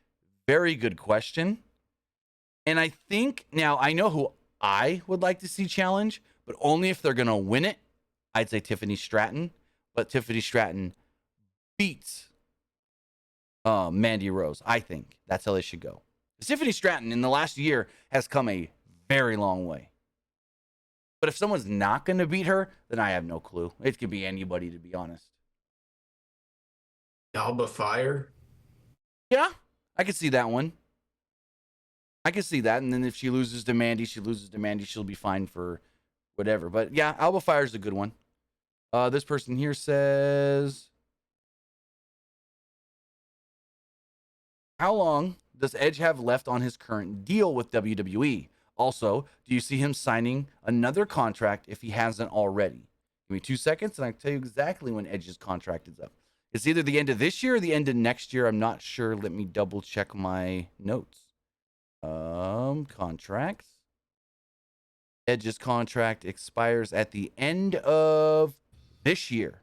very good question. And I think, now I know who I would like to see challenge, but only if they're going to win it. I'd say Tiffany Stratton, but Tiffany Stratton beats Mandy Rose. I think that's how they should go. Tiffany Stratton in the last year has come a very long way. But if someone's not going to beat her, then I have no clue. It could be anybody, to be honest. Alba Fire? Yeah, I could see that one. I can see that, and then if she loses to Mandy, she'll be fine for whatever. But yeah, Alba Fire's a good one. This person here says, how long does Edge have left on his current deal with WWE? Also, do you see him signing another contract if he hasn't already? Give me 2 seconds, and I can tell you exactly when Edge's contract is up. It's either the end of this year or the end of next year. I'm not sure. Let me double check my notes. Contracts. Edge's contract expires at the end of this year.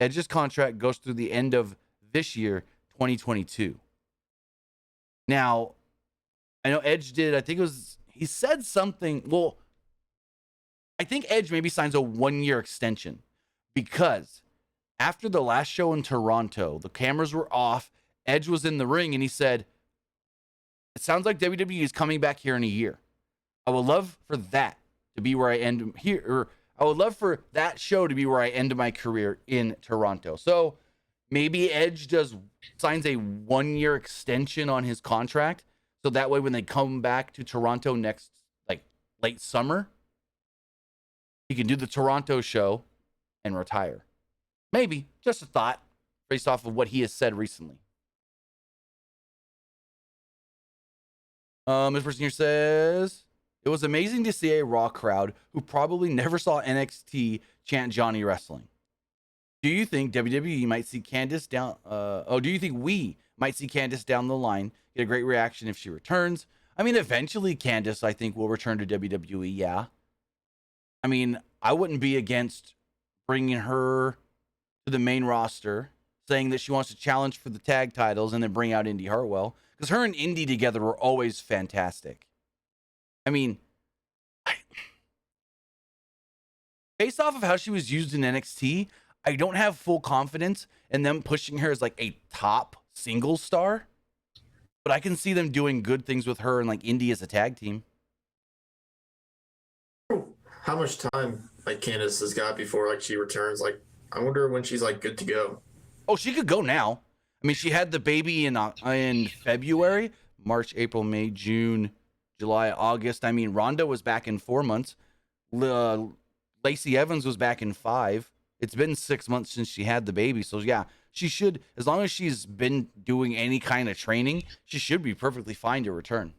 Edge's contract goes through the end of this year, 2022. Now, I know Edge did, I think it was, he said something. Well, I think Edge maybe signs a 1-year extension because after the last show in Toronto, the cameras were off. Edge was in the ring and he said, it sounds like WWE is coming back here in a year. I would love for that to be where I end here, or I would love for that show to be where I end my career in Toronto. So maybe Edge signs a 1-year extension on his contract. So that way when they come back to Toronto next, like late summer, he can do the Toronto show and retire. Maybe. Just a thought based off of what he has said recently. This person here says, it was amazing to see a Raw crowd who probably never saw NXT chant Johnny Wrestling. Do you think WWE might see Candice down? Do you think we might see Candice down the line get a great reaction if she returns? I mean, eventually Candice, I think, will return to WWE. Yeah. I mean, I wouldn't be against bringing her to the main roster, saying that she wants to challenge for the tag titles and then bring out Indy Hartwell, because her and Indy together were always fantastic. I mean, based off of how she was used in NXT, I don't have full confidence in them pushing her as like a top single star, but I can see them doing good things with her and like Indy as a tag team. How much time like Candice has got before like she returns? Like, I wonder when she's like good to go. Oh, she could go now. I mean, she had the baby in February, March, April, May, June, July, August. I mean, Ronda was back in 4 months. Lacey Evans was back in 5. It's been 6 months since she had the baby. So, yeah, she should, as long as she's been doing any kind of training, she should be perfectly fine to return.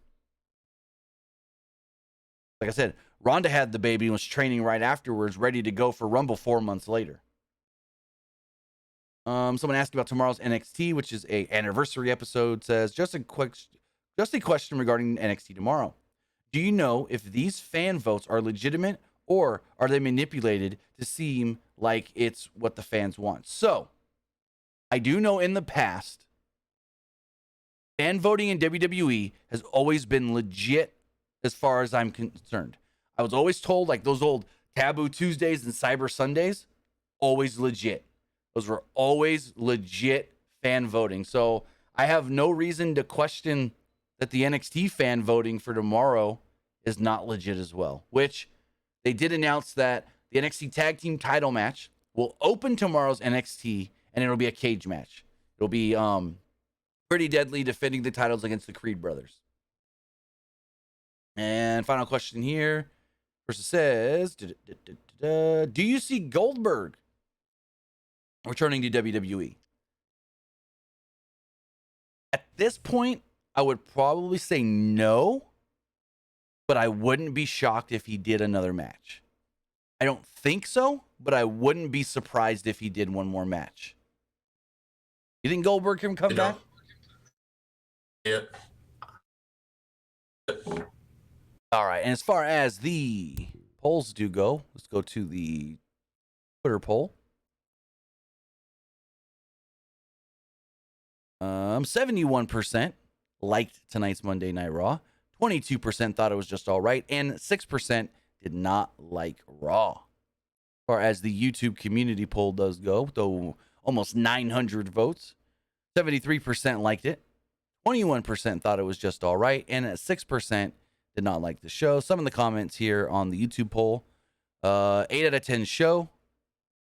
Like I said, Ronda had the baby and was training right afterwards, ready to go for Rumble 4 months later. Someone asked about tomorrow's NXT, which is a anniversary episode, says, just a question regarding NXT tomorrow. Do you know if these fan votes are legitimate or are they manipulated to seem like it's what the fans want? So, I do know in the past, fan voting in WWE has always been legit as far as I'm concerned. I was always told, like, those old Taboo Tuesdays and Cyber Sundays, always legit. Those were always legit fan voting. So I have no reason to question that the NXT fan voting for tomorrow is not legit as well, which they did announce that the NXT Tag Team title match will open tomorrow's NXT, and it'll be a cage match. It'll be Pretty Deadly defending the titles against the Creed brothers. And final question here. Person says, do you see Goldberg returning to WWE? At this point, I would probably say no, but I wouldn't be shocked if he did another match. I don't think so, but I wouldn't be surprised if he did one more match. You think Goldberg can come back? Yep. All right, and as far as the polls do go, let's go to the Twitter poll. 71% liked tonight's Monday Night Raw, 22% thought it was just all right, and 6% did not like Raw. As far as the YouTube community poll does go, though almost 900 votes, 73% liked it, 21% thought it was just all right, and 6% did not like the show. Some of the comments here on the YouTube poll, 8 out of 10 show.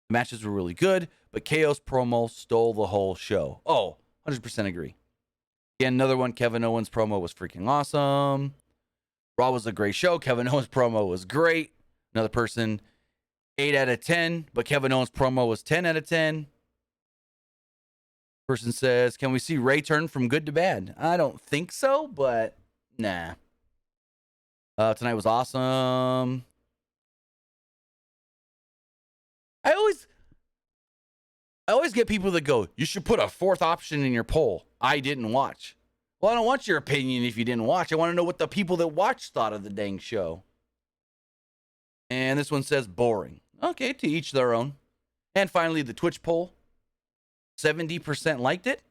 The matches were really good, but KO's promo stole the whole show. Oh, 100% agree. Again, another one, Kevin Owens' promo was freaking awesome. Raw was a great show. Kevin Owens' promo was great. Another person, 8 out of 10, but Kevin Owens' promo was 10 out of 10. Person says, can we see Ray turn from good to bad? I don't think so, but nah. Tonight was awesome. I always get people that go, you should put a fourth option in your poll. I didn't watch. Well, I don't want your opinion if you didn't watch. I want to know what the people that watched thought of the dang show. And this one says boring. Okay, to each their own. And finally, the Twitch poll. 70% liked it.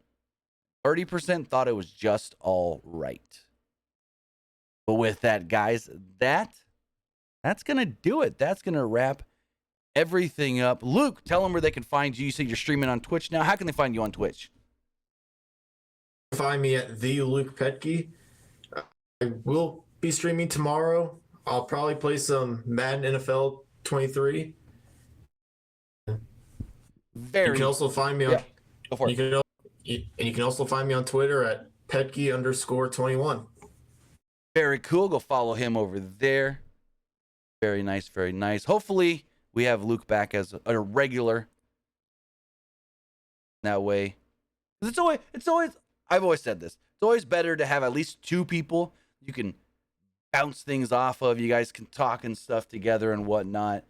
30% thought it was just all right. But with that, guys, that's going to do it. That's going to wrap everything up. Luke, tell them where they can find you. You said you're streaming on Twitch now. How can they find you on Twitch? Find me at the Luke Petke. I will be streaming tomorrow. I'll probably play some Madden NFL 23. Very. You can also find me on. Yeah, go for it. You can also find me on Twitter at Petke_21. Very cool. Go follow him over there. Very nice, very nice. Hopefully, we have Luke back as a regular. That way, it's always. I've always said this. It's always better to have at least two people you can bounce things off of. You guys can talk and stuff together and whatnot.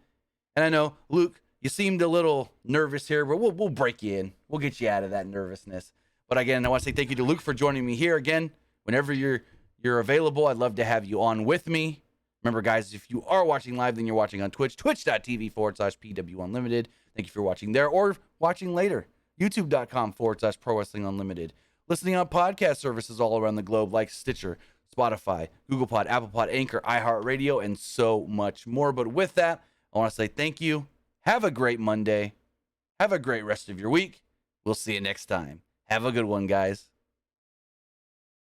And I know, Luke, you seemed a little nervous here, but we'll break you in. We'll get you out of that nervousness. But again, I want to say thank you to Luke for joining me here again. Whenever you're available, I'd love to have you on with me. Remember, guys, if you are watching live, then you're watching on Twitch, twitch.tv/PWU Unlimited. Thank you for watching there or watching later. YouTube.com/Pro Wrestling Unlimited. Listening on podcast services all around the globe like Stitcher, Spotify, Google Pod, Apple Pod, Anchor, iHeartRadio, and so much more. But with that, I want to say thank you. Have a great Monday. Have a great rest of your week. We'll see you next time. Have a good one, guys.